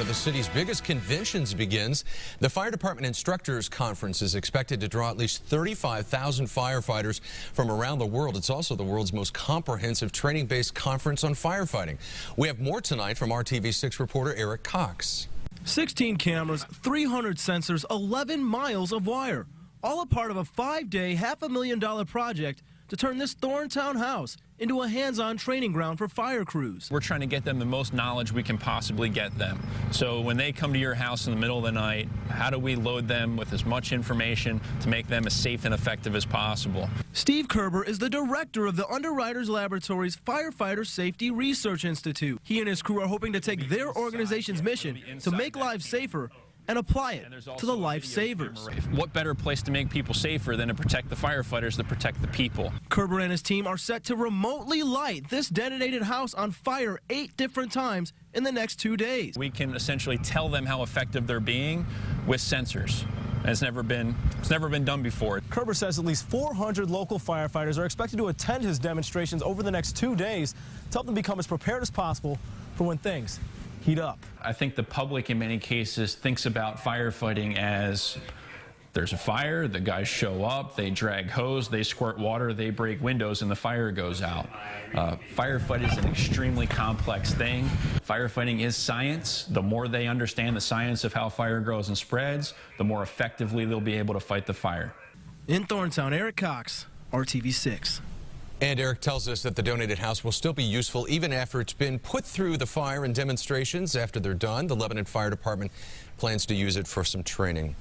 the city's biggest conventions begins. The Fire Department Instructors Conference is expected to draw at least 35,000 firefighters from around the world. It's also the world's most comprehensive training-based conference on firefighting. We have more tonight from RTV6 reporter Eric Cox. 16 cameras, 300 sensors, 11 miles of wire, all a part of a 5-day, $500,000 project to turn this Thorntown house into a hands-on training ground for fire crews. We're trying to get them the most knowledge we can possibly get them. So when they come to your house in the middle of the night, how do we load them with as much information to make them as safe and effective as possible? Steve Kerber is the director of the Underwriters Laboratories Firefighter Safety Research Institute. He and his crew are hoping to take their organization's mission to make lives safer and apply it to the lifesavers. What better place to make people safer than to protect the firefighters that protect the people? Kerber and his team are set to remotely light this detonated house on fire 8 different times in the next 2 days. We can essentially tell them how effective they're being with sensors. It's never been done before. Kerber says at least 400 local firefighters are expected to attend his demonstrations over the next 2 days to help them become as prepared as possible for when things heat up. I think the public in many cases thinks about firefighting as there's a fire, the guys show up, they drag hose, they squirt water, they break windows, and the fire goes out. Firefighting is an extremely complex thing. Firefighting is science. The more they understand the science of how fire grows and spreads, the more effectively they'll be able to fight the fire. In Thorntown, Eric Cox, RTV6. And Eric tells us that the donated house will still be useful even after it's been put through the fire and demonstrations. After they're done, the Lebanon Fire Department plans to use it for some training.